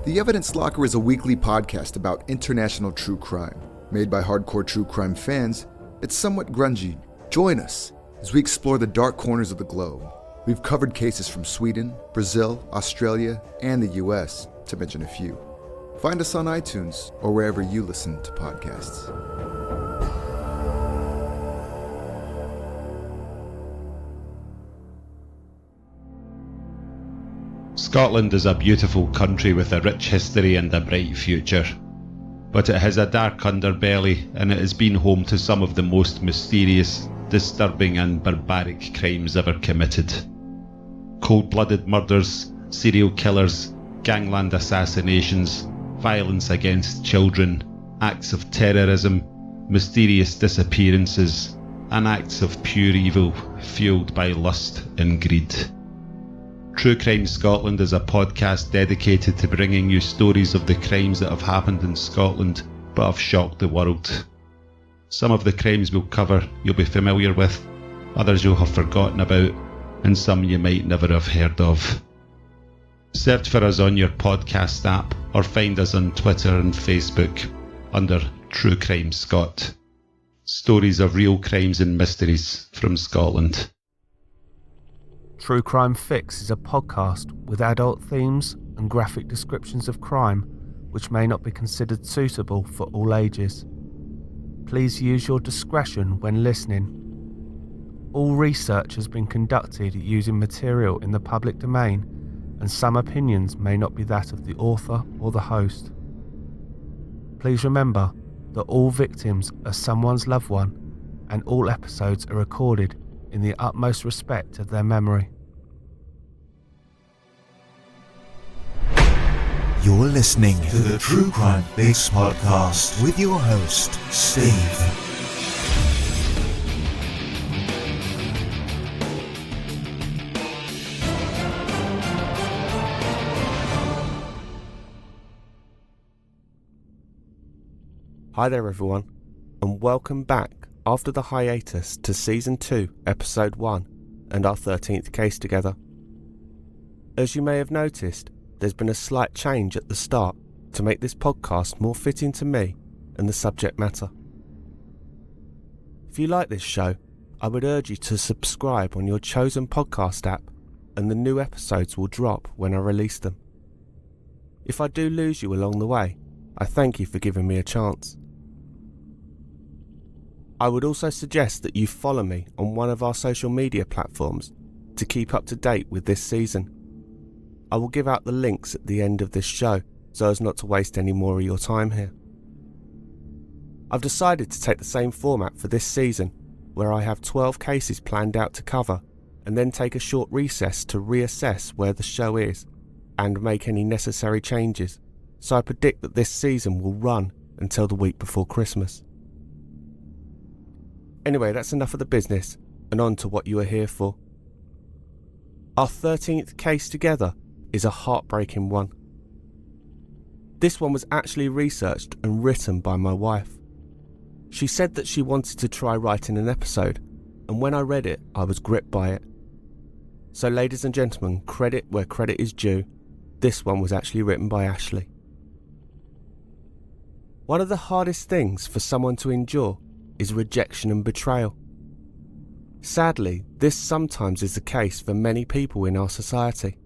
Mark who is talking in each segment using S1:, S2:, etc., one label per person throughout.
S1: The Evidence Locker is a weekly podcast about international true crime. Made by hardcore true crime fans, it's somewhat grungy. Join us as we explore the dark corners of the globe. We've covered cases from Sweden, Brazil, Australia, and the US, to mention a few. Find us on iTunes or wherever you listen to podcasts.
S2: Scotland is a beautiful country with a rich history and a bright future. But it has a dark underbelly, and it has been home to some of the most mysterious, disturbing and barbaric crimes ever committed. Cold-blooded murders, serial killers, gangland assassinations, violence against children, acts of terrorism, mysterious disappearances, and acts of pure evil fueled by lust and greed. True Crime Scotland is a podcast dedicated to bringing you stories of the crimes that have happened in Scotland but have shocked the world. Some of the crimes we'll cover you'll be familiar with, others you'll have forgotten about, and some you might never have heard of. Search for us on your podcast app or find us on Twitter and Facebook under True Crime Scot. Stories of real crimes and mysteries from Scotland.
S3: True Crime Fix is a podcast with adult themes and graphic descriptions of crime which may not be considered suitable for all ages. Please use your discretion when listening. All research has been conducted using material in the public domain, and some opinions may not be that of the author or the host. Please remember that all victims are someone's loved one, and all episodes are recorded in the utmost respect of their memory.
S4: You're listening to the True Crime Fix podcast with your host, Steve.
S3: Hi there everyone, and welcome back after the hiatus to Season 2, Episode 1, and our 13th case together. As you may have noticed, there's been a slight change at the start to make this podcast more fitting to me and the subject matter. If you like this show, I would urge you to subscribe on your chosen podcast app, and the new episodes will drop when I release them. If I do lose you along the way, I thank you for giving me a chance. I would also suggest that you follow me on one of our social media platforms to keep up to date with this season. I will give out the links at the end of this show so as not to waste any more of your time here. I've decided to take the same format for this season, where I have 12 cases planned out to cover and then take a short recess to reassess where the show is and make any necessary changes, so I predict that this season will run until the week before Christmas. Anyway, that's enough of the business, and on to what you are here for. Our 13th case together is a heartbreaking one. This one was actually researched and written by my wife. She said that she wanted to try writing an episode, and when I read it, I was gripped by it. So ladies and gentlemen, credit where credit is due, this one was actually written by Ashley. One of the hardest things for someone to endure is rejection and betrayal. Sadly, this sometimes is the case for many people in our society.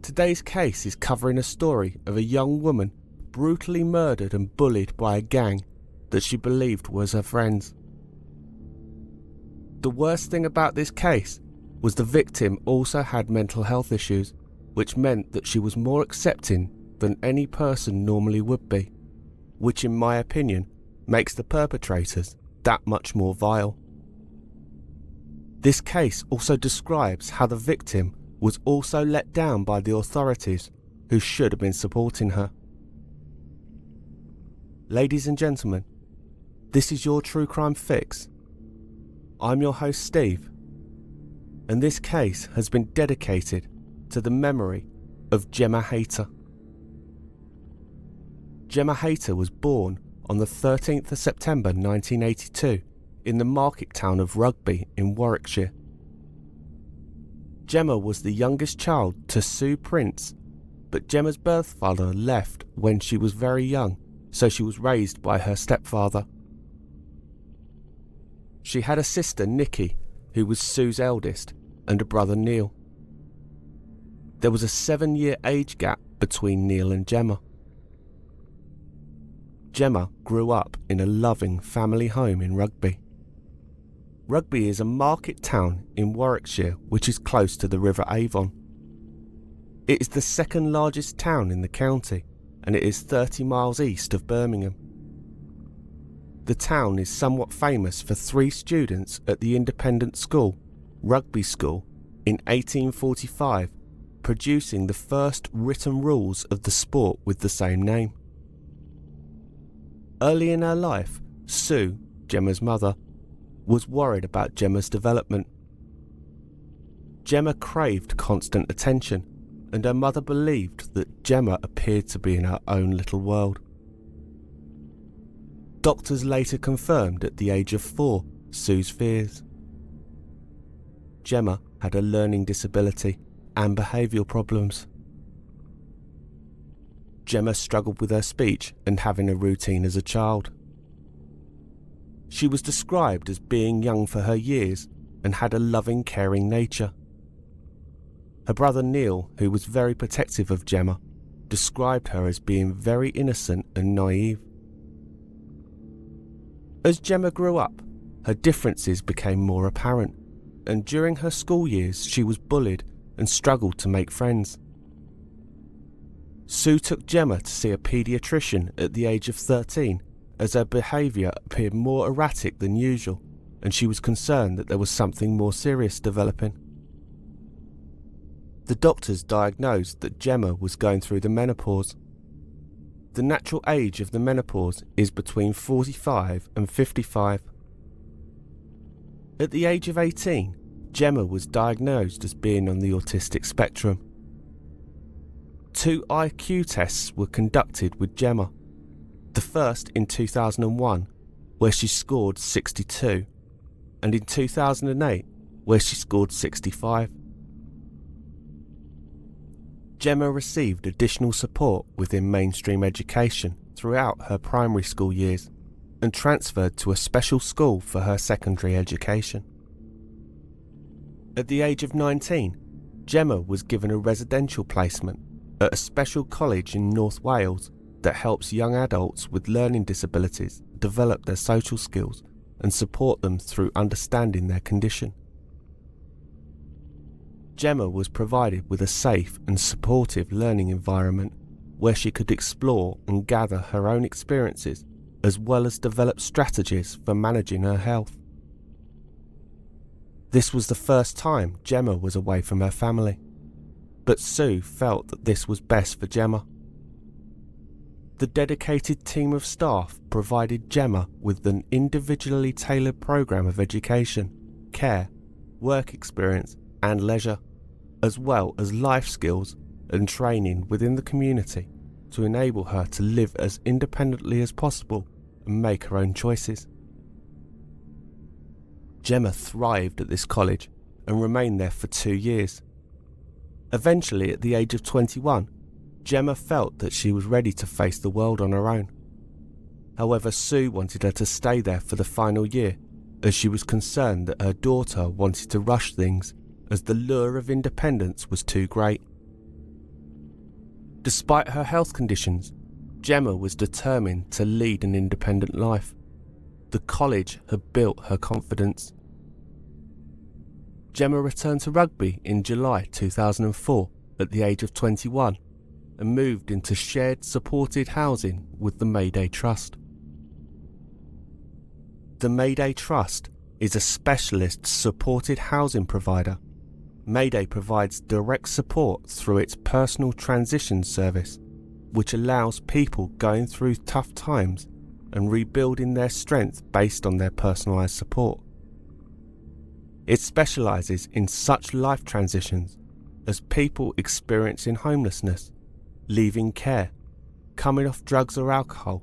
S3: Today's case is covering a story of a young woman brutally murdered and bullied by a gang that she believed was her friends. The worst thing about this case was the victim also had mental health issues, which meant that she was more accepting than any person normally would be, which in my opinion makes the perpetrators that much more vile. This case also describes how the victim was also let down by the authorities who should have been supporting her. Ladies and gentlemen, this is your True Crime Fix. I'm your host Steve, and this case has been dedicated to the memory of Gemma Hayter. Gemma Hayter was born on the 13th of September 1982 in the market town of Rugby in Warwickshire. Gemma was the youngest child to Sue Prince but Gemma's birth father left when she was very young, so she was raised by her stepfather. She had a sister, Nikki, who was Sue's eldest, and a brother, Neil. There was a 7-year age gap between Neil and Gemma. Gemma grew up in a loving family home in Rugby. Rugby is a market town in Warwickshire which is close to the River Avon. It is the second largest town in the county, and it is 30 miles east of Birmingham. The town is somewhat famous for 3 students at the independent school, Rugby School, in 1845, producing the first written rules of the sport with the same name. Early in her life, Sue, Gemma's mother, was worried about Gemma's development. Gemma craved constant attention, and her mother believed that Gemma appeared to be in her own little world. Doctors later confirmed at the age of 4 Sue's fears. Gemma had a learning disability and behavioural problems. Gemma struggled with her speech and having a routine as a child. She was described as being young for her years and had a loving, caring nature. Her brother Neil, who was very protective of Gemma, described her as being very innocent and naive. As Gemma grew up, her differences became more apparent, and during her school years she was bullied and struggled to make friends. Sue took Gemma to see a paediatrician at the age of 13 as her behaviour appeared more erratic than usual, and she was concerned that there was something more serious developing. The doctors diagnosed that Gemma was going through the menopause. The natural age of the menopause is between 45 and 55. At the age of 18, Gemma was diagnosed as being on the autistic spectrum. 2 IQ tests were conducted with Gemma. The first in 2001, where she scored 62, and in 2008, where she scored 65. Gemma received additional support within mainstream education throughout her primary school years and transferred to a special school for her secondary education. At the age of 19, Gemma was given a residential placement at a special college in North Wales that helps young adults with learning disabilities develop their social skills and support them through understanding their condition. Gemma was provided with a safe and supportive learning environment where she could explore and gather her own experiences as well as develop strategies for managing her health. This was the first time Gemma was away from her family, but Sue felt that this was best for Gemma. The dedicated team of staff provided Gemma with an individually tailored program of education, care, work experience and leisure, as well as life skills and training within the community to enable her to live as independently as possible and make her own choices. Gemma thrived at this college and remained there for 2 years. Eventually, at the age of 21, Gemma felt that she was ready to face the world on her own. However, Sue wanted her to stay there for the final year, as she was concerned that her daughter wanted to rush things as the lure of independence was too great. Despite her health conditions, Gemma was determined to lead an independent life. The college had built her confidence. Gemma returned to Rugby in July 2004 at the age of 21 and moved into shared supported housing with the Mayday Trust. The Mayday Trust is a specialist supported housing provider. Mayday provides direct support through its personal transition service, which allows people going through tough times and rebuilding their strength based on their personalised support. It specialises in such life transitions as people experiencing homelessness, leaving care, coming off drugs or alcohol,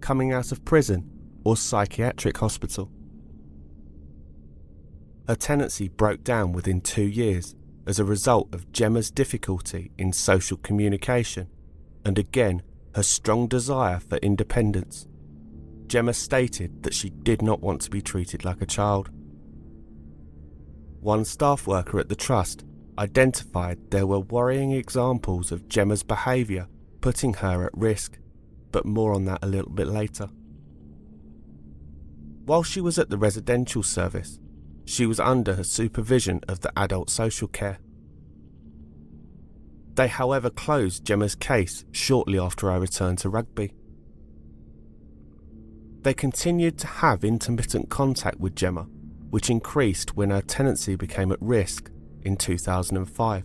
S3: coming out of prison or psychiatric hospital. Her tenancy broke down within 2 years as a result of Gemma's difficulty in social communication and again her strong desire for independence. Gemma stated that she did not want to be treated like a child. One staff worker at the trust identified there were worrying examples of Gemma's behaviour putting her at risk, but more on that a little bit later. While she was at the residential service, she was under her supervision of the adult social care. They, however, closed Gemma's case shortly after I returned to Rugby. They continued to have intermittent contact with Gemma, which increased when her tenancy became at risk in 2005.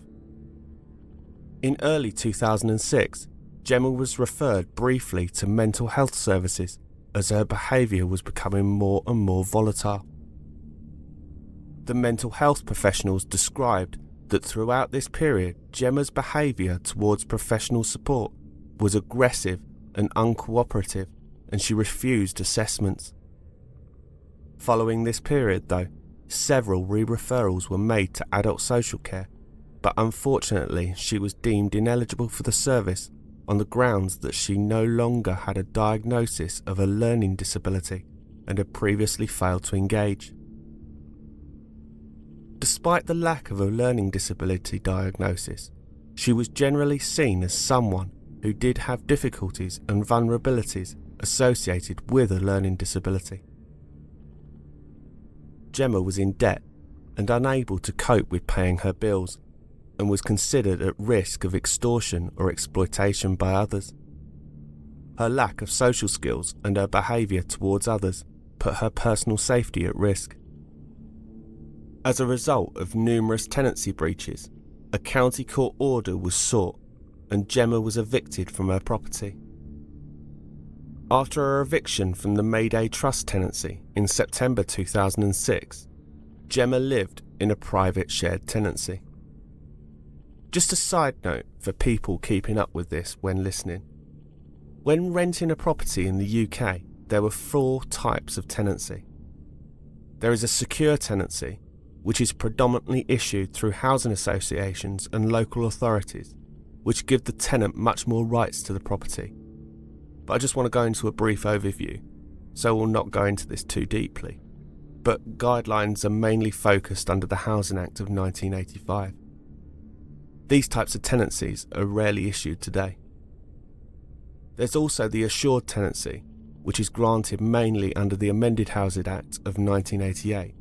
S3: In early 2006, Gemma was referred briefly to mental health services as her behaviour was becoming more and more volatile. The mental health professionals described that throughout this period, Gemma's behaviour towards professional support was aggressive and uncooperative, and she refused assessments. Following this period, though, several re-referrals were made to adult social care, but unfortunately she was deemed ineligible for the service on the grounds that she no longer had a diagnosis of a learning disability and had previously failed to engage. Despite the lack of a learning disability diagnosis, she was generally seen as someone who did have difficulties and vulnerabilities associated with a learning disability. Gemma was in debt and unable to cope with paying her bills, and was considered at risk of extortion or exploitation by others. Her lack of social skills and her behaviour towards others put her personal safety at risk. As a result of numerous tenancy breaches, a county court order was sought and Gemma was evicted from her property. After her eviction from the Mayday Trust tenancy in September 2006, Gemma lived in a private shared tenancy. Just a side note for people keeping up with this when listening. When renting a property in the UK, there were 4 types of tenancy. There is a secure tenancy, which is predominantly issued through housing associations and local authorities, which give the tenant much more rights to the property. But I just want to go into a brief overview, so we'll not go into this too deeply. But guidelines are mainly focused under the Housing Act of 1985. These types of tenancies are rarely issued today. There's also the assured tenancy, which is granted mainly under the Amended Housing Act of 1988.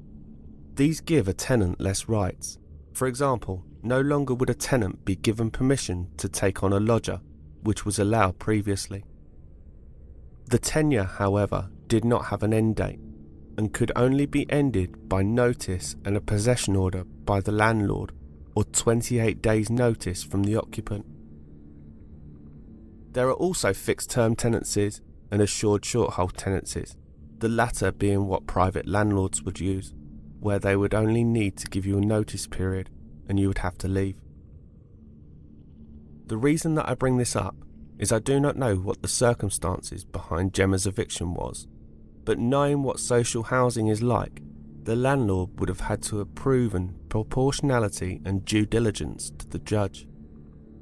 S3: These give a tenant less rights. For example, no longer would a tenant be given permission to take on a lodger, which was allowed previously. The tenure, however, did not have an end date and could only be ended by notice and a possession order by the landlord, or 28 days' notice from the occupant. There are also fixed-term tenancies and assured short-hold tenancies, the latter being what private landlords would use, where they would only need to give you a notice period and you would have to leave. The reason that I bring this up is I do not know what the circumstances behind Gemma's eviction was, but knowing what social housing is like, the landlord would have had to have proven proportionality and due diligence to the judge,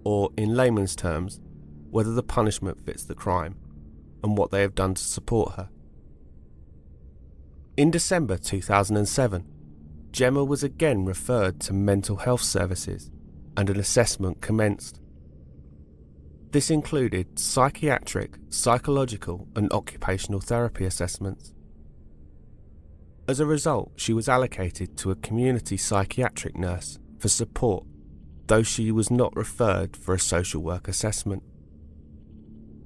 S3: or in layman's terms, whether the punishment fits the crime and what they have done to support her. In December 2007, Gemma was again referred to mental health services and an assessment commenced. This included psychiatric, psychological and occupational therapy assessments. As a result, she was allocated to a community psychiatric nurse for support, though she was not referred for a social work assessment.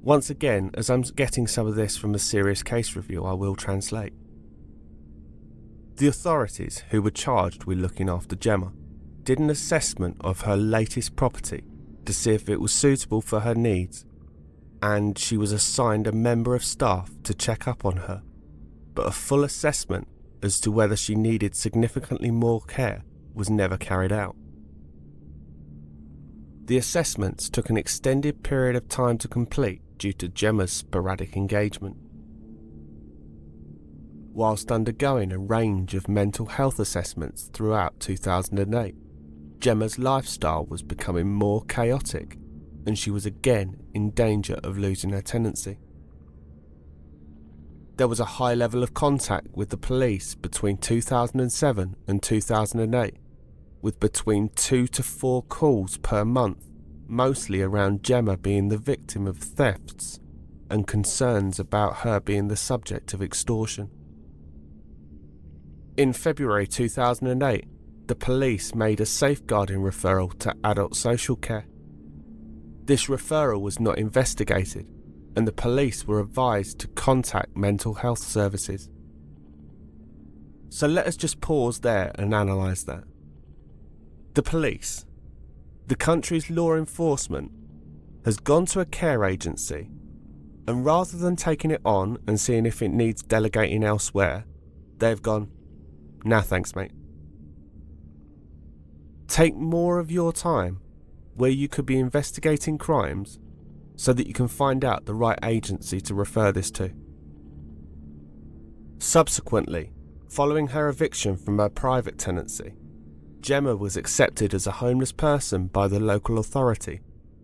S3: Once again, as I'm getting some of this from a serious case review, I will translate. The authorities who were charged with looking after Gemma did an assessment of her latest property to see if it was suitable for her needs, and she was assigned a member of staff to check up on her, but a full assessment as to whether she needed significantly more care was never carried out. The assessments took an extended period of time to complete due to Gemma's sporadic engagement. Whilst undergoing a range of mental health assessments throughout 2008, Gemma's lifestyle was becoming more chaotic and she was again in danger of losing her tenancy. There was a high level of contact with the police between 2007 and 2008, with between 2 to 4 calls per month, mostly around Gemma being the victim of thefts and concerns about her being the subject of extortion. In February 2008, the police made a safeguarding referral to adult social care. This referral was not investigated, and the police were advised to contact mental health services. So let us just pause there and analyse that. The police, the country's law enforcement, has gone to a care agency, and rather than taking it on and seeing if it needs delegating elsewhere, they've gone, "Nah, thanks, mate." Take more of your time where you could be investigating crimes so that you can find out the right agency to refer this to. Subsequently, following her eviction from her private tenancy, Gemma was accepted as a homeless person by the local authority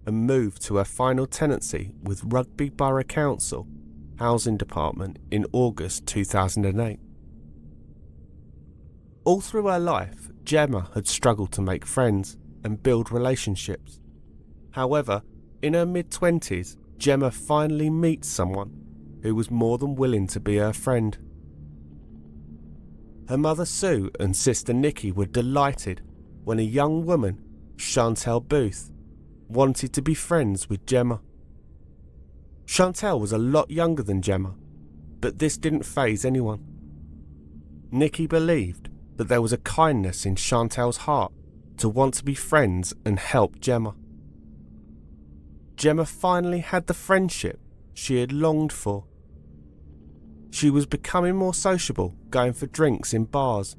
S3: and moved to her final tenancy with Rugby Borough Council Housing Department in August 2008. All through her life, Gemma had struggled to make friends and build relationships. However, in her mid-20s, Gemma finally meets someone who was more than willing to be her friend. Her mother Sue and sister Nikki were delighted when a young woman, Chantel Booth, wanted to be friends with Gemma. Chantel was a lot younger than Gemma, but this didn't faze anyone. Nikki believed that there was a kindness in Chantel's heart to want to be friends and help Gemma. Gemma finally had the friendship she had longed for. She was becoming more sociable, going for drinks in bars,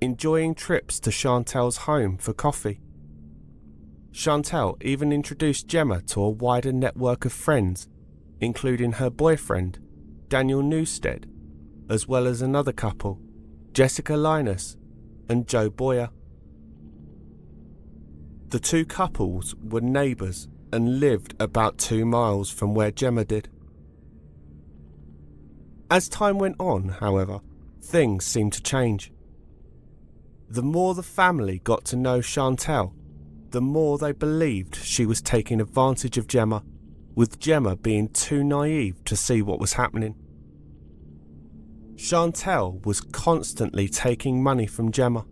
S3: enjoying trips to Chantel's home for coffee. Chantel even introduced Gemma to a wider network of friends, including her boyfriend, Daniel Newstead, as well as another couple, Jessica Linus and Joe Boyer. The two couples were neighbours and lived about 2 miles from where Gemma did. As time went on, however, things seemed to change. The more the family got to know Chantel, the more they believed she was taking advantage of Gemma, with Gemma being too naive to see what was happening. Chantel was constantly taking money from Gemma.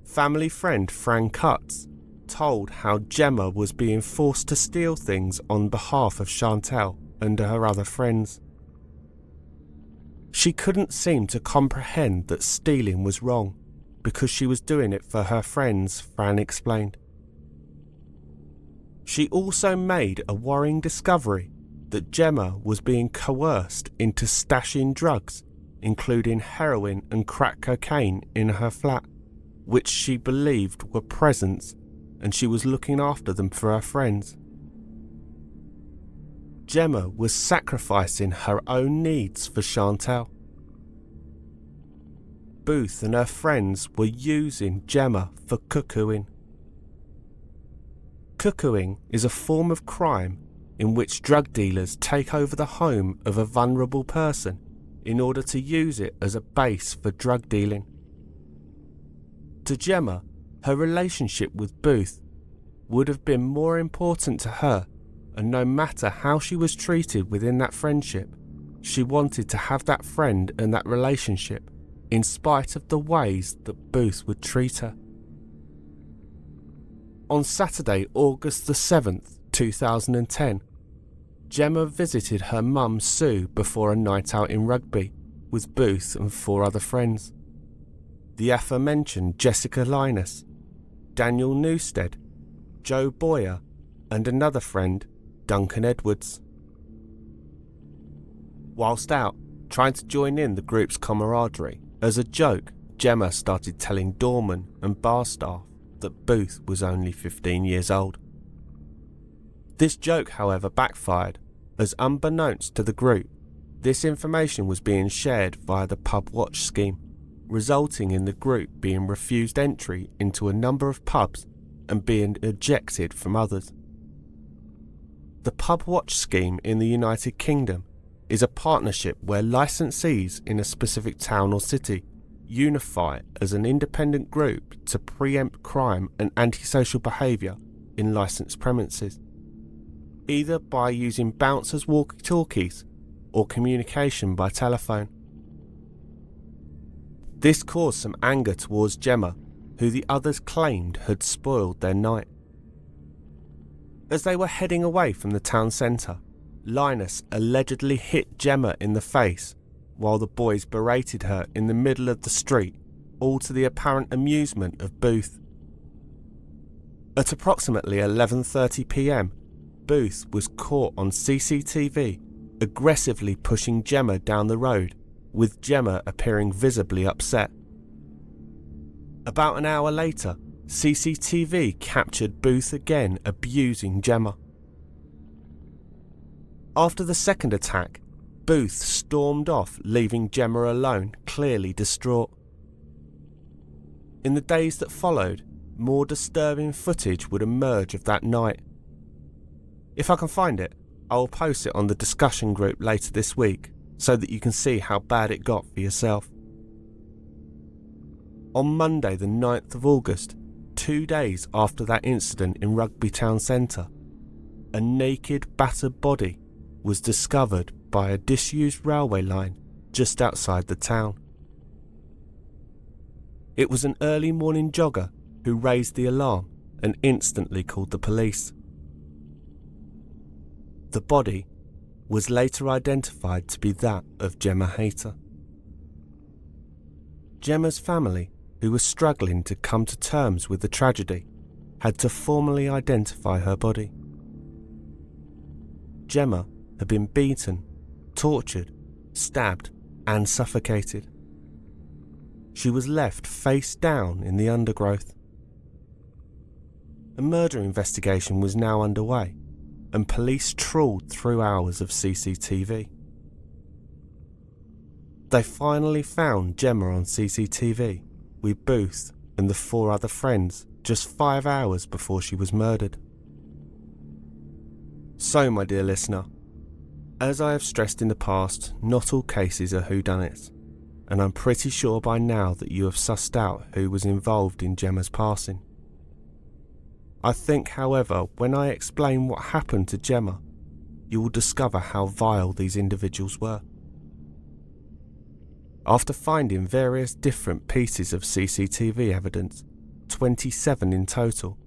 S3: Family friend Fran Cutts told how Gemma was being forced to steal things on behalf of Chantel and her other friends. She couldn't seem to comprehend that stealing was wrong because she was doing it for her friends, Fran explained. She also made a worrying discovery that Gemma was being coerced into stashing drugs, including heroin and crack cocaine, in her flat, which she believed were presents, and she was looking after them for her friends. Gemma was sacrificing her own needs for Chantel. Booth and her friends were using Gemma for cuckooing. Cuckooing is a form of crime in which drug dealers take over the home of a vulnerable person in order to use it as a base for drug dealing. To Gemma, her relationship with Booth would have been more important to her, and no matter how she was treated within that friendship, she wanted to have that friend and that relationship in spite of the ways that Booth would treat her. On Saturday, August the 7th, 2010, Gemma visited her mum Sue before a night out in Rugby with Booth and 4 other friends. The aforementioned Jessica Linus, Daniel Newstead, Joe Boyer, and another friend, Duncan Edwards. Whilst out, trying to join in the group's camaraderie, as a joke, Gemma started telling doormen and bar staff that Booth was only 15 years old. This joke, however, backfired, as unbeknownst to the group, this information was being shared via the pub watch scheme, resulting in the group being refused entry into a number of pubs and being ejected from others. The Pub Watch scheme in the United Kingdom is a partnership where licensees in a specific town or city unify as an independent group to preempt crime and antisocial behaviour in licensed premises, either by using bouncers' walkie-talkies or communication by telephone. This caused some anger towards Gemma, who the others claimed had spoiled their night. As they were heading away from the town centre, Linus allegedly hit Gemma in the face while the boys berated her in the middle of the street, all to the apparent amusement of Booth. At approximately 11:30 p.m, Booth was caught on CCTV aggressively pushing Gemma down the road, with Gemma appearing visibly upset. About an hour later, CCTV captured Booth again abusing Gemma. After the second attack, Booth stormed off, leaving Gemma alone, clearly distraught. In the days that followed, more disturbing footage would emerge of that night. If I can find it, I will post it on the discussion group later this week so that you can see how bad it got for yourself. On Monday the 9th of August, 2 days after that incident in Rugby town centre, a naked, battered body was discovered by a disused railway line just outside the town. It was an early morning jogger who raised the alarm and instantly called the police. The body was later identified to be that of Gemma Hayter. Gemma's family, who was struggling to come to terms with the tragedy, had to formally identify her body. Gemma had been beaten, tortured, stabbed and suffocated. She was left face down in the undergrowth. A murder investigation was now underway, and police trawled through hours of CCTV. They finally found Gemma on CCTV with Booth and the 4 other friends just 5 hours before she was murdered. So, my dear listener, as I have stressed in the past, not all cases are whodunits, and I'm pretty sure by now that you have sussed out who was involved in Gemma's passing. I think, however, when I explain what happened to Gemma, you will discover how vile these individuals were. After finding various different pieces of CCTV evidence, 27 in total,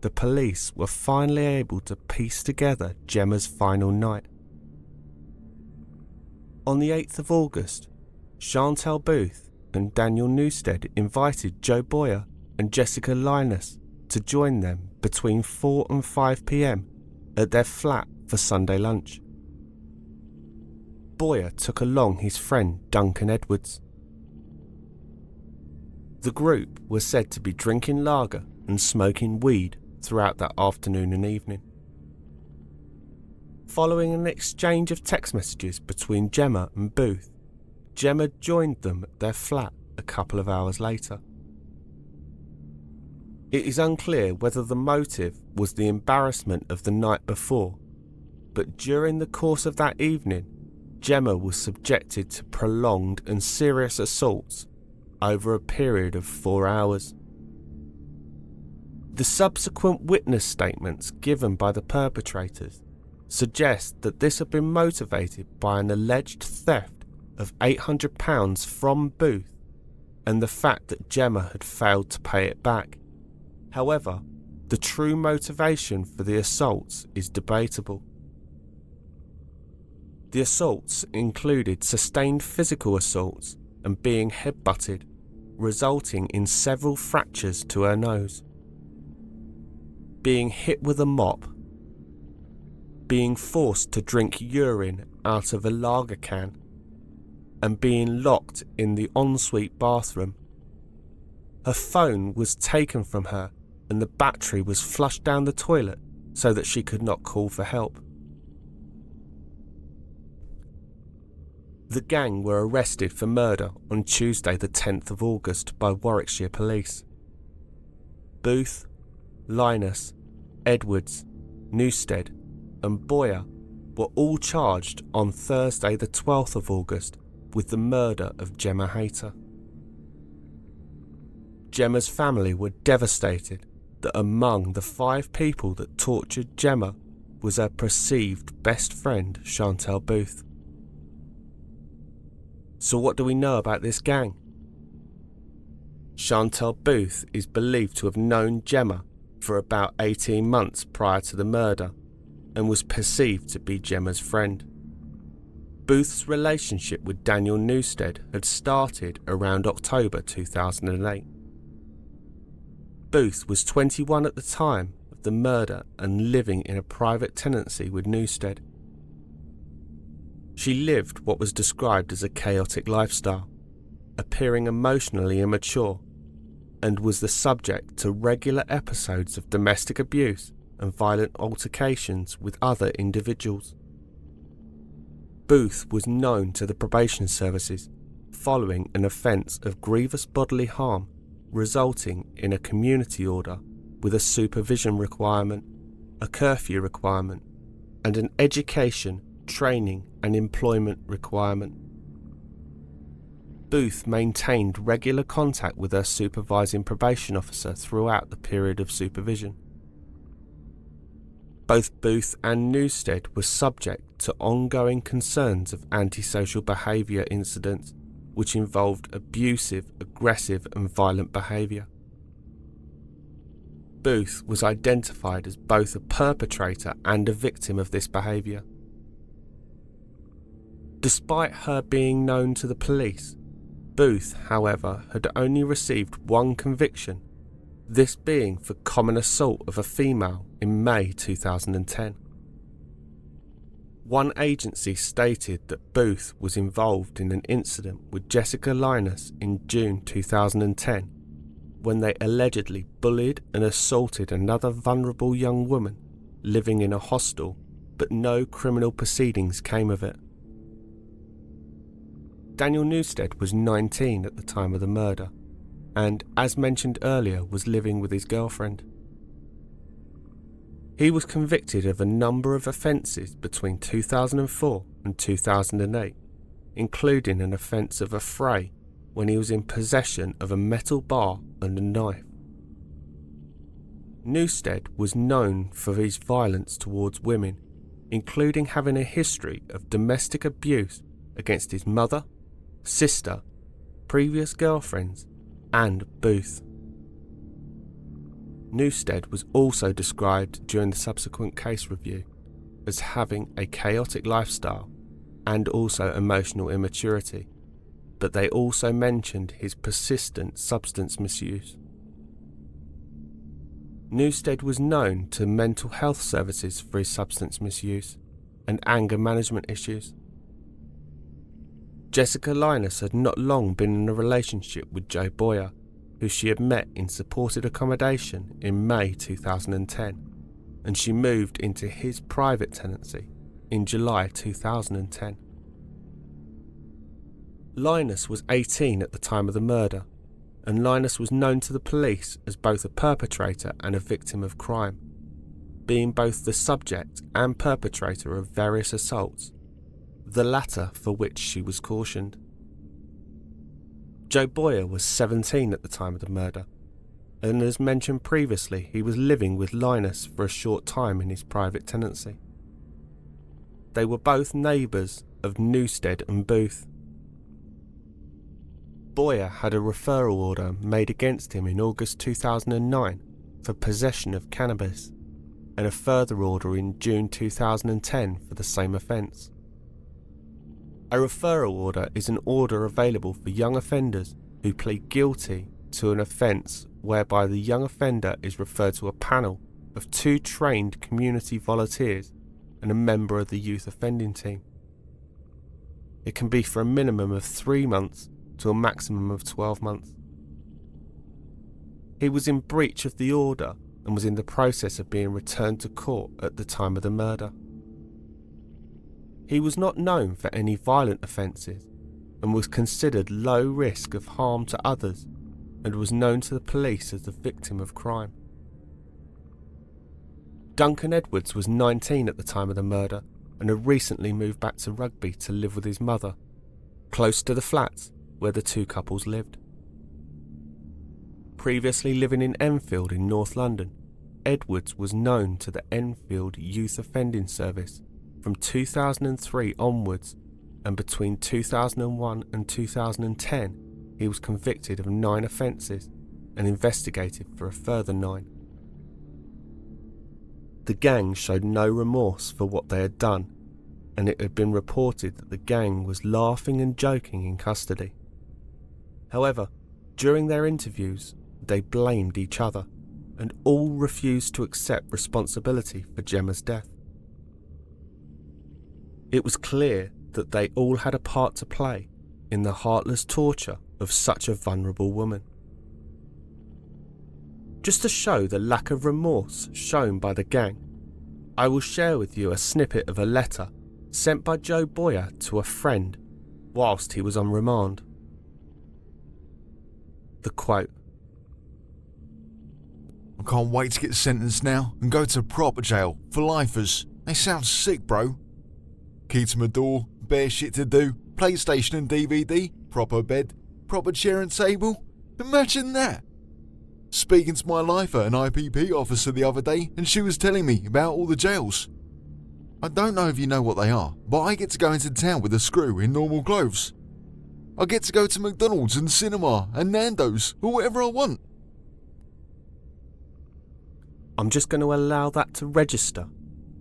S3: the police were finally able to piece together Gemma's final night. On the 8th of August, Chantal Booth and Daniel Newstead invited Joe Boyer and Jessica Linus to join them between 4 and 5 p.m. at their flat for Sunday lunch. Boyer took along his friend Duncan Edwards. The group was said to be drinking lager and smoking weed throughout that afternoon and evening. Following an exchange of text messages between Gemma and Booth, Gemma joined them at their flat a couple of hours later. It is unclear whether the motive was the embarrassment of the night before, but during the course of that evening, Gemma was subjected to prolonged and serious assaults over a period of 4 hours. The subsequent witness statements given by the perpetrators suggest that this had been motivated by an alleged theft of £800 from Booth and the fact that Gemma had failed to pay it back. However, the true motivation for the assaults is debatable. The assaults included sustained physical assaults and being headbutted, resulting in several fractures to her nose, being hit with a mop, being forced to drink urine out of a lager can, and being locked in the ensuite bathroom. Her phone was taken from her and the battery was flushed down the toilet so that she could not call for help. The gang were arrested for murder on Tuesday the 10th of August by Warwickshire Police. Booth, Linus, Edwards, Newstead and Boyer were all charged on Thursday the 12th of August with the murder of Gemma Hayter. Gemma's family were devastated that among the 5 people that tortured Gemma was her perceived best friend Chantal Booth. So what do we know about this gang? Chantal Booth is believed to have known Gemma for about 18 months prior to the murder and was perceived to be Gemma's friend. Booth's relationship with Daniel Newstead had started around October 2008. Booth was 21 at the time of the murder and living in a private tenancy with Newstead. She lived what was described as a chaotic lifestyle, appearing emotionally immature, and was the subject to regular episodes of domestic abuse and violent altercations with other individuals. Booth was known to the probation services following an offence of grievous bodily harm resulting in a community order with a supervision requirement, a curfew requirement, and an education, training and employment requirement. Booth maintained regular contact with her supervising probation officer throughout the period of supervision. Both Booth and Newstead were subject to ongoing concerns of antisocial behaviour incidents which involved abusive, aggressive and violent behaviour. Booth was identified as both a perpetrator and a victim of this behaviour. Despite her being known to the police, Booth, however, had only received one conviction, this being for common assault of a female in May 2010. One agency stated that Booth was involved in an incident with Jessica Linus in June 2010 when they allegedly bullied and assaulted another vulnerable young woman living in a hostel, but no criminal proceedings came of it. Daniel Newstead was 19 at the time of the murder and, as mentioned earlier, was living with his girlfriend. He was convicted of a number of offences between 2004 and 2008, including an offence of affray when he was in possession of a metal bar and a knife. Newstead was known for his violence towards women, including having a history of domestic abuse against his mother, sister, previous girlfriends, and Booth. Newstead was also described during the subsequent case review as having a chaotic lifestyle and also emotional immaturity, but they also mentioned his persistent substance misuse. Newstead was known to mental health services for his substance misuse and anger management issues. Jessica Linus had not long been in a relationship with Joe Boyer, who she had met in supported accommodation in May 2010, and she moved into his private tenancy in July 2010. Linus was 18 at the time of the murder, and Linus was known to the police as both a perpetrator and a victim of crime, being both the subject and perpetrator of various assaults, the latter for which she was cautioned. Joe Boyer was 17 at the time of the murder, and as mentioned previously, he was living with Linus for a short time in his private tenancy. They were both neighbours of Newstead and Booth. Boyer had a referral order made against him in August 2009 for possession of cannabis, and a further order in June 2010 for the same offence. A referral order is an order available for young offenders who plead guilty to an offence whereby the young offender is referred to a panel of 2 trained community volunteers and a member of the youth offending team. It can be for a minimum of 3 months to a maximum of 12 months. He was in breach of the order and was in the process of being returned to court at the time of the murder. He was not known for any violent offences and was considered low risk of harm to others and was known to the police as a victim of crime. Duncan Edwards was 19 at the time of the murder and had recently moved back to Rugby to live with his mother, close to the flats where the two couples lived. Previously living in Enfield in North London, Edwards was known to the Enfield Youth Offending Service from 2003 onwards, and between 2001 and 2010 he was convicted of 9 offences and investigated for a further 9. The gang showed no remorse for what they had done, and it had been reported that the gang was laughing and joking in custody. However, during their interviews, they blamed each other, and all refused to accept responsibility for Gemma's death. It was clear that they all had a part to play in the heartless torture of such a vulnerable woman. Just to show the lack of remorse shown by the gang, I will share with you a snippet of a letter sent by Joe Boyer to a friend whilst he was on remand. The quote:
S5: "I can't wait to get sentenced now and go to proper jail for lifers. They sound sick, bro. Key to my door, bare shit to do, PlayStation and DVD, proper bed, proper chair and table. Imagine that. Speaking to my lifer and IPP officer the other day, and she was telling me about all the jails. I don't know if you know what they are, but I get to go into town with a screw in normal clothes. I get to go to McDonald's and cinema and Nando's or whatever I want."
S3: I'm just going to allow that to register,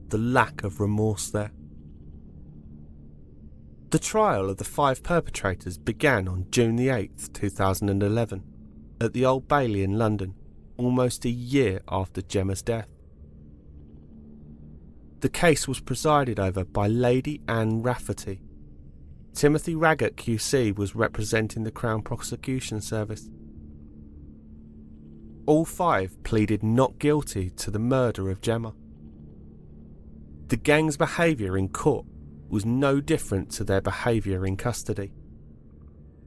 S3: the lack of remorse there. The trial of the 5 perpetrators began on June the 8th, 2011, at the Old Bailey in London, almost a year after Gemma's death. The case was presided over by Lady Anne Rafferty. Timothy Raggett QC was representing the Crown Prosecution Service. All 5 pleaded not guilty to the murder of Gemma. The gang's behaviour in court was no different to their behaviour in custody.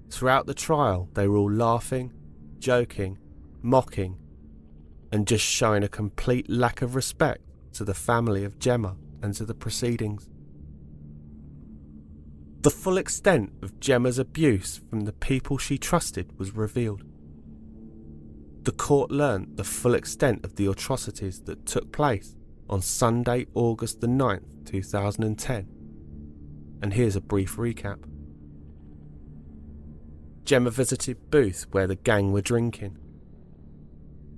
S3: Throughout the trial, they were all laughing, joking, mocking, and just showing a complete lack of respect to the family of Gemma and to the proceedings. The full extent of Gemma's abuse from the people she trusted was revealed. The court learnt the full extent of the atrocities that took place on Sunday, August the 9th, 2010. And here's a brief recap. Gemma visited Booth where the gang were drinking.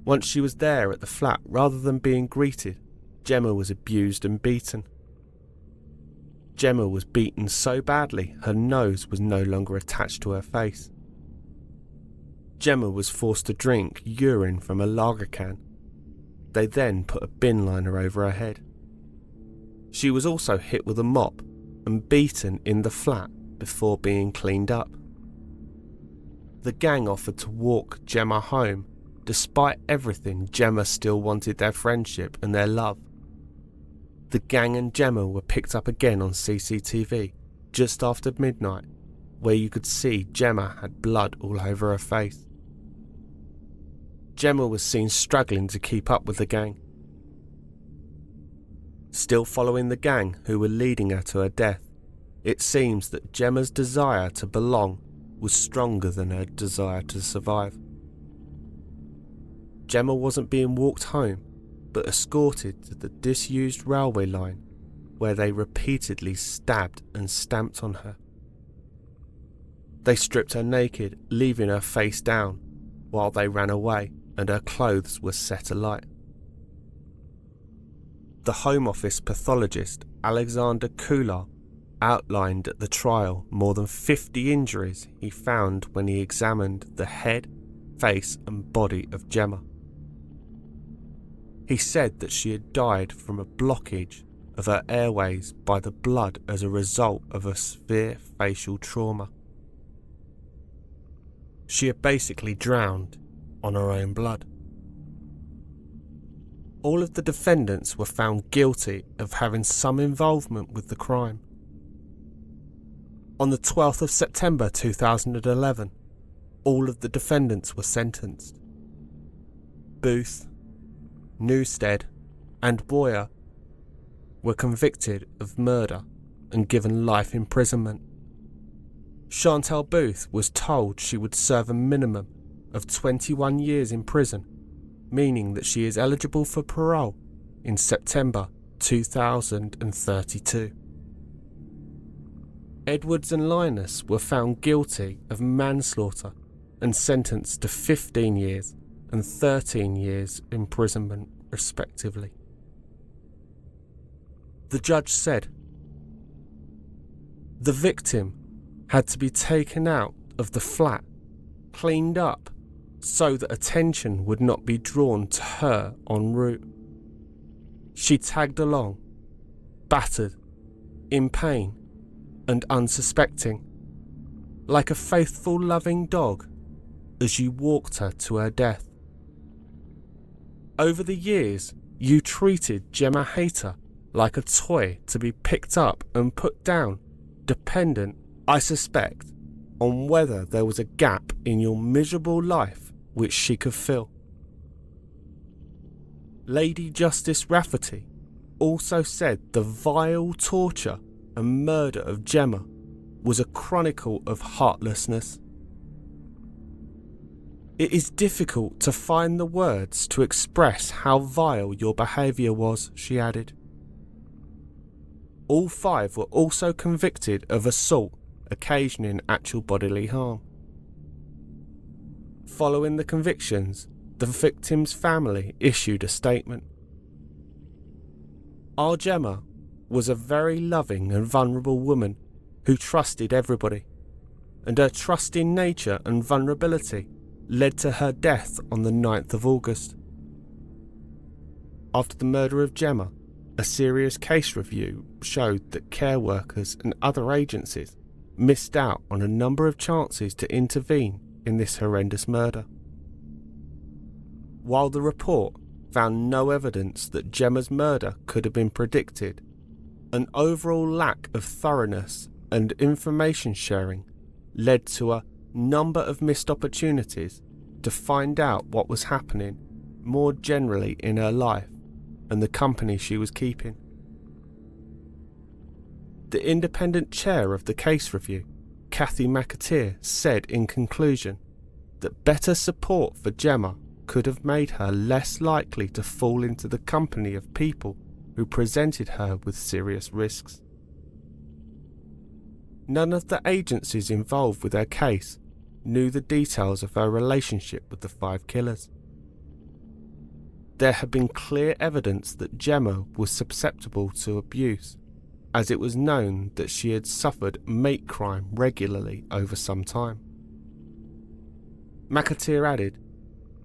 S3: Once she was there at the flat, rather than being greeted, Gemma was abused and beaten. Gemma was beaten so badly her nose was no longer attached to her face. Gemma was forced to drink urine from a lager can. They then put a bin liner over her head. She was also hit with a mop and beaten in the flat before being cleaned up. The gang offered to walk Gemma home. Despite everything, Gemma still wanted their friendship and their love. The gang and Gemma were picked up again on CCTV just after midnight, where you could see Gemma had blood all over her face. Gemma was seen struggling to keep up with the gang. Still following the gang who were leading her to her death, it seems that Gemma's desire to belong was stronger than her desire to survive. Gemma wasn't being walked home, but escorted to the disused railway line, where they repeatedly stabbed and stamped on her. They stripped her naked, leaving her face down, while they ran away and her clothes were set alight. The Home Office pathologist Alexander Kular outlined at the trial more than 50 injuries he found when he examined the head, face and body of Gemma. He said that she had died from a blockage of her airways by the blood as a result of a severe facial trauma. She had basically drowned on her own blood. All of the defendants were found guilty of having some involvement with the crime, On the 12th of September 2011, all of the defendants were sentenced. Booth, Newstead and Boyer were convicted of murder and given life imprisonment. Chantal Booth was told she would serve a minimum of 21 years in prison, meaning that she is eligible for parole in September 2032. Edwards and Linus were found guilty of manslaughter and sentenced to 15 years and 13 years imprisonment, respectively. The judge said, "The victim had to be taken out of the flat, cleaned up, so that attention would not be drawn to her en route. She tagged along, battered, in pain, and unsuspecting, like a faithful, loving dog, as you walked her to her death. Over the years, you treated Gemma Hayter like a toy to be picked up and put down, dependent, I suspect, on whether there was a gap in your miserable life which she could fill." Lady Justice Rafferty also said the vile torture and murder of Gemma was a chronicle of heartlessness. "It is difficult to find the words to express how vile your behaviour was," she added. All 5 were also convicted of assault occasioning actual bodily harm. Following the convictions, the victim's family issued a statement. "Our Gemma was a very loving and vulnerable woman who trusted everybody, and her trusting nature and vulnerability led to her death on the 9th of August. After the murder of Gemma, a serious case review showed that care workers and other agencies missed out on a number of chances to intervene in this horrendous murder. While the report found no evidence that Gemma's murder could have been predicted, an overall lack of thoroughness and information sharing led to a number of missed opportunities to find out what was happening more generally in her life and the company she was keeping. The independent chair of the case review, Kathy McAteer, said in conclusion that better support for Gemma could have made her less likely to fall into the company of people who presented her with serious risks. None of the agencies involved with her case knew the details of her relationship with the 5 killers. There had been clear evidence that Gemma was susceptible to abuse, as it was known that she had suffered mate crime regularly over some time. McAteer added,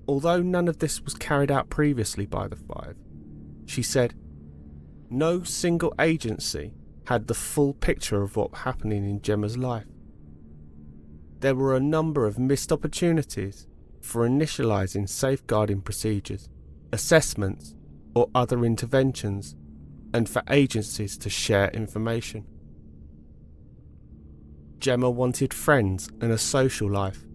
S3: although none of this was carried out previously by the 5, she said, no single agency had the full picture of what was happening in Gemma's life. There were a number of missed opportunities for initialising safeguarding procedures, assessments or other interventions, and for agencies to share information. Gemma wanted friends and a social life,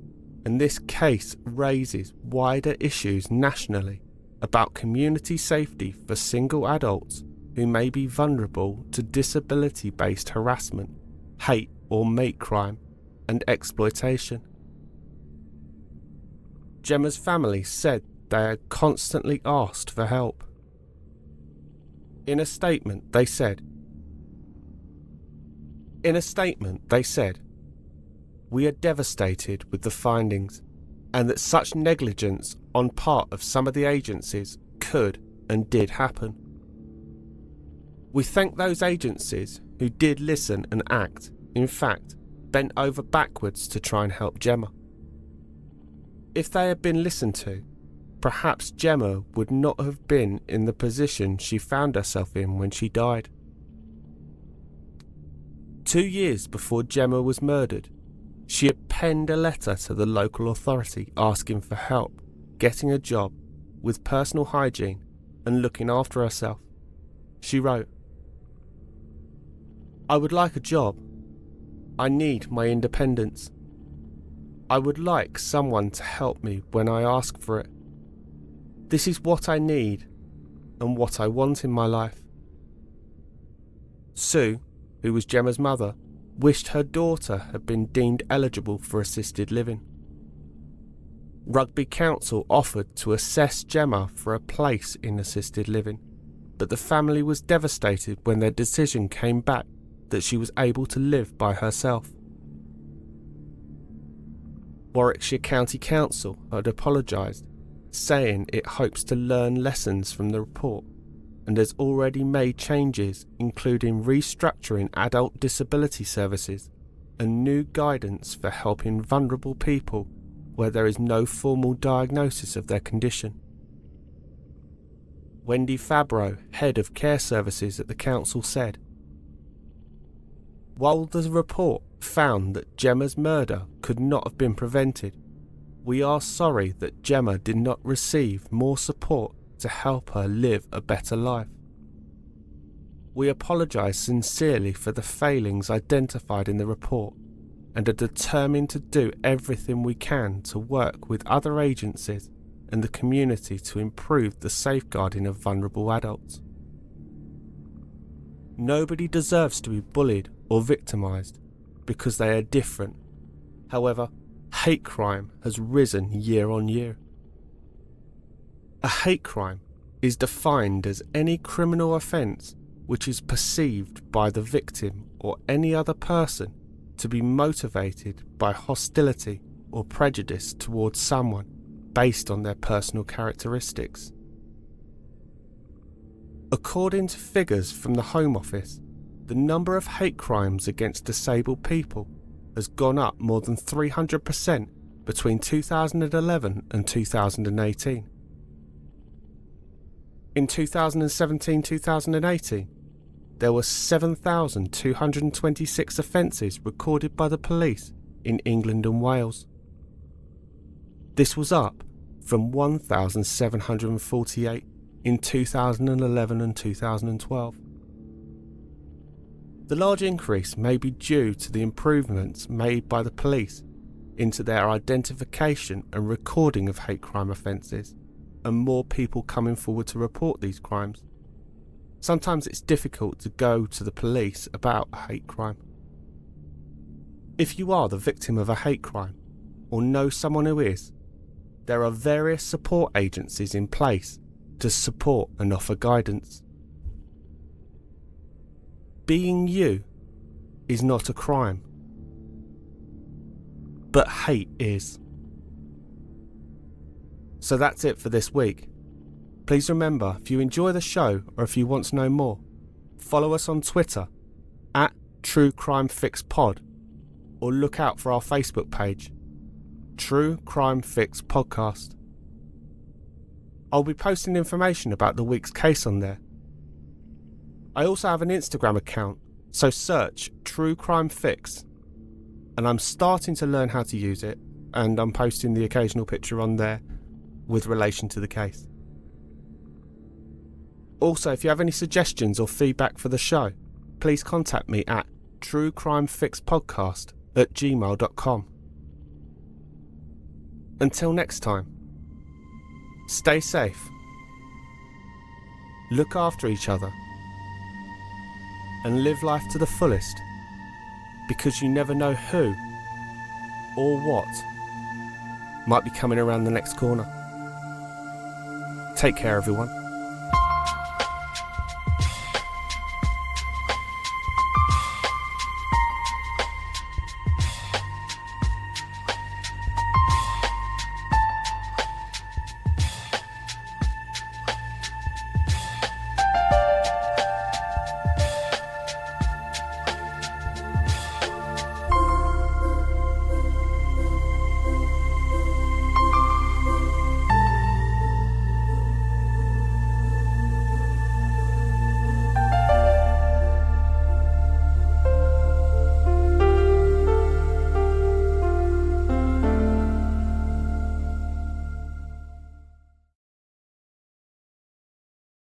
S3: and this case raises wider issues nationally about community safety for single adults who may be vulnerable to disability-based harassment, hate or mate crime, and exploitation. Gemma's family said they had constantly asked for help. In a statement, they said, "We are devastated with the findings, and that such negligence on part of some of the agencies could and did happen. We thank those agencies who did listen and act, in fact, bent over backwards to try and help Gemma. If they had been listened to, perhaps Gemma would not have been in the position she found herself in when she died." 2 years before Gemma was murdered, she had penned a letter to the local authority asking for help getting a job with personal hygiene and looking after herself. She wrote, "I would like a job. I need my independence. I would like someone to help me when I ask for it. This is what I need and what I want in my life. Sue, who was Gemma's mother, wished her daughter had been deemed eligible for assisted living. Rugby Council offered to assess Gemma for a place in assisted living, but the family was devastated when their decision came back that she was able to live by herself. Warwickshire County Council had apologised, saying it hopes to learn lessons from the report and has already made changes, including restructuring adult disability services and new guidance for helping vulnerable people where there is no formal diagnosis of their condition. Wendy Fabro, head of care services at the council, said, "While the report found that Gemma's murder could not have been prevented, we are sorry that Gemma did not receive more support to help her live a better life. We apologise sincerely for the failings identified in the report and are determined to do everything we can to work with other agencies and the community to improve the safeguarding of vulnerable adults. Nobody deserves to be bullied or victimised because they are different. However, hate crime has risen year on year. A hate crime is defined as any criminal offence which is perceived by the victim or any other person to be motivated by hostility or prejudice towards someone based on their personal characteristics. According to figures from the Home Office, the number of hate crimes against disabled people has gone up more than 300% between 2011 and 2018. In 2017-2018, there were 7,226 offences recorded by the police in England and Wales. This was up from 1,748 in 2011 and 2012. The large increase may be due to the improvements made by the police into their identification and recording of hate crime offences, and more people coming forward to report these crimes. Sometimes it's difficult to go to the police about a hate crime. If you are the victim of a hate crime, or know someone who is, there are various support agencies in place to support and offer guidance. Being you is not a crime, but hate is. So that's it for this week. Please remember, if you enjoy the show or if you want to know more, follow us on Twitter at True Crime Fix Pod, or look out for our Facebook page, True Crime Fix Podcast. I'll be posting information about the week's case on there. I also have an Instagram account, so search True Crime Fix, and I'm starting to learn how to use it, and I'm posting the occasional picture on there with relation to the case. Also, if you have any suggestions or feedback for the show, please contact me at truecrimefixpodcast@gmail.com. Until next time, stay safe, look after each other, and live life to the fullest, because you never know who or what might be coming around the next corner. Take care, everyone.